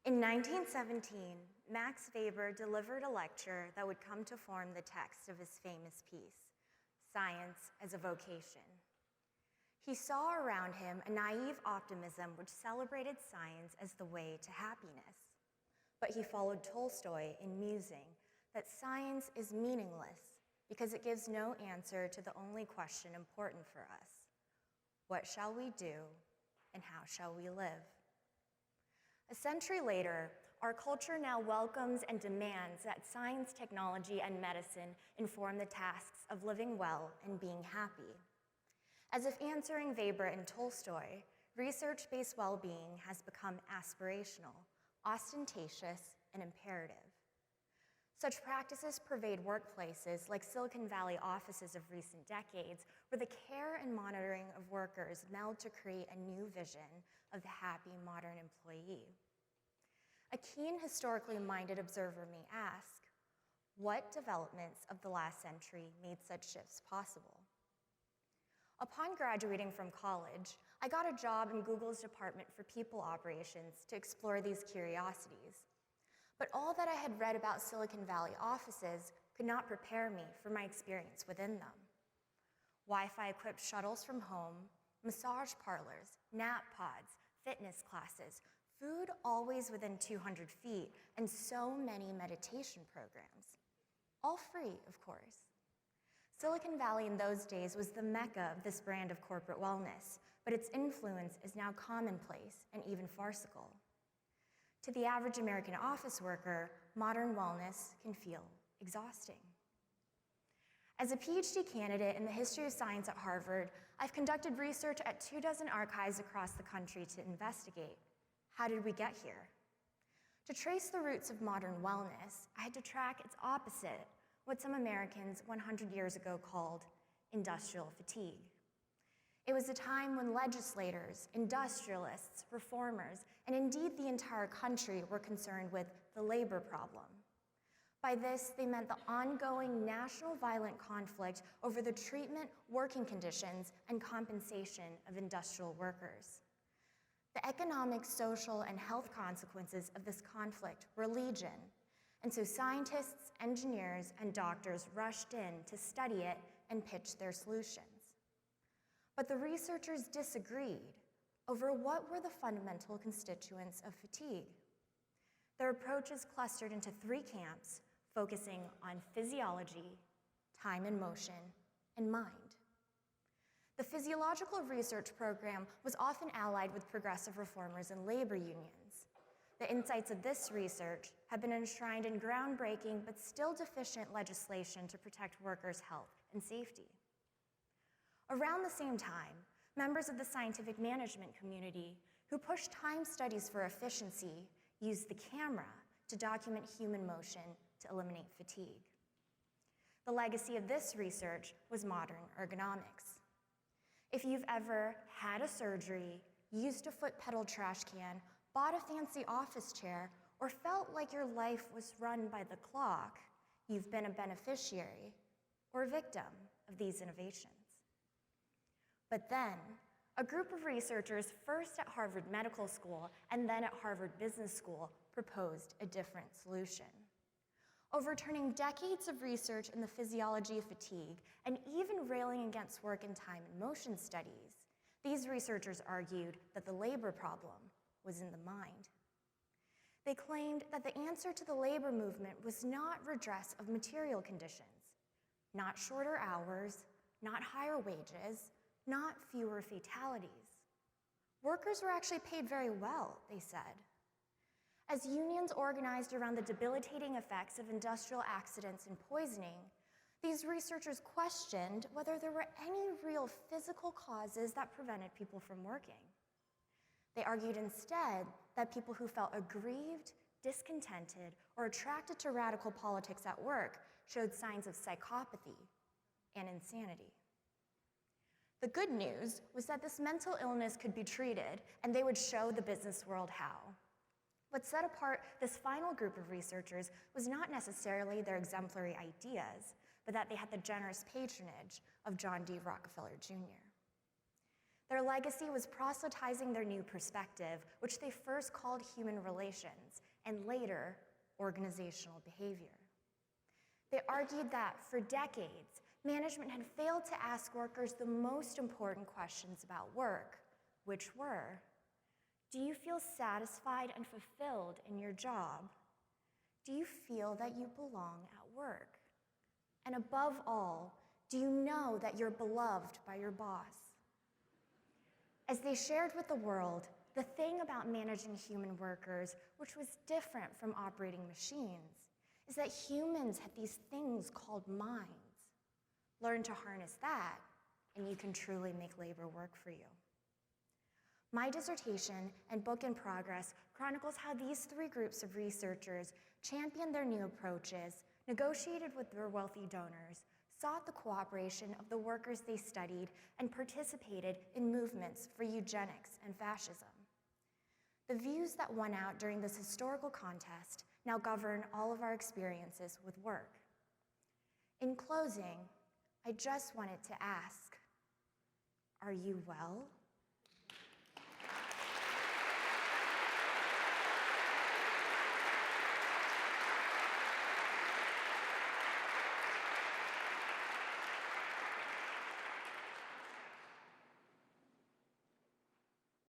In 1917, Max Weber delivered a lecture that would come to form the text of his famous piece, Science as a Vocation. He saw around him a naive optimism which celebrated science as the way to happiness. But he followed Tolstoy in musing that science is meaningless because it gives no answer to the only question important for us. What shall we do and how shall we live? A century later, our culture now welcomes and demands that science, technology, and medicine inform the tasks of living well and being happy. As if answering Weber and Tolstoy, research-based well-being has become aspirational, ostentatious, and imperative. Such practices pervade workplaces like Silicon Valley offices of recent decades, where the care and monitoring of workers meld to create a new vision of the happy modern employee. A keen, historically minded observer may ask, what developments of the last century made such shifts possible? Upon graduating from college, I got a job in Google's Department for People Operations to explore these curiosities. But all that I had read about Silicon Valley offices could not prepare me for my experience within them. Wi-Fi equipped shuttles from home, massage parlors, nap pods, fitness classes, food always within 200 feet, and so many meditation programs. All free, of course. Silicon Valley in those days was the mecca of this brand of corporate wellness, but its influence is now commonplace and even farcical. To the average American office worker, modern wellness can feel exhausting. As a PhD candidate in the history of science at Harvard, I've conducted research at 24 archives across the country to investigate, how did we get here? To trace the roots of modern wellness, I had to track its opposite, what some Americans 100 years ago called industrial fatigue. It was a time when legislators, industrialists, reformers, and indeed the entire country were concerned with the labor problem. By this, they meant the ongoing national violent conflict over the treatment, working conditions, and compensation of industrial workers. The economic, social, and health consequences of this conflict were legion, and so scientists, engineers, and doctors rushed in to study it and pitch their solutions. But the researchers disagreed over what were the fundamental constituents of fatigue. Their approaches clustered into 3 camps, focusing on physiology, time and motion, and mind. The physiological research program was often allied with progressive reformers and labor unions. The insights of this research have been enshrined in groundbreaking but still deficient legislation to protect workers' health and safety. Around the same time, members of the scientific management community who pushed time studies for efficiency used the camera to document human motion to eliminate fatigue. The legacy of this research was modern ergonomics. If you've ever had a surgery, used a foot pedal trash can, bought a fancy office chair, or felt like your life was run by the clock, you've been a beneficiary or a victim of these innovations. But then, a group of researchers, first at Harvard Medical School and then at Harvard Business School, proposed a different solution. Overturning decades of research in the physiology of fatigue and even railing against work and time and motion studies, these researchers argued that the labor problem was in the mind. They claimed that the answer to the labor movement was not redress of material conditions, not shorter hours, not higher wages, not fewer fatalities. Workers were actually paid very well, they said. As unions organized around the debilitating effects of industrial accidents and poisoning, these researchers questioned whether there were any real physical causes that prevented people from working. They argued instead that people who felt aggrieved, discontented, or attracted to radical politics at work showed signs of psychopathy and insanity. The good news was that this mental illness could be treated, and they would show the business world how. What set apart this final group of researchers was not necessarily their exemplary ideas, but that they had the generous patronage of John D. Rockefeller Jr. Their legacy was proselytizing their new perspective, which they first called human relations and later organizational behavior. They argued that for decades, management had failed to ask workers the most important questions about work, which were, do you feel satisfied and fulfilled in your job? Do you feel that you belong at work? And above all, do you know that you're beloved by your boss? As they shared with the world, the thing about managing human workers, which was different from operating machines, is that humans had these things called minds. Learn to harness that, and you can truly make labor work for you. My dissertation and book in progress chronicles how these three groups of researchers championed their new approaches, negotiated with their wealthy donors, sought the cooperation of the workers they studied, and participated in movements for eugenics and fascism. The views that won out during this historical contest now govern all of our experiences with work. In closing, I just wanted to ask, are you well?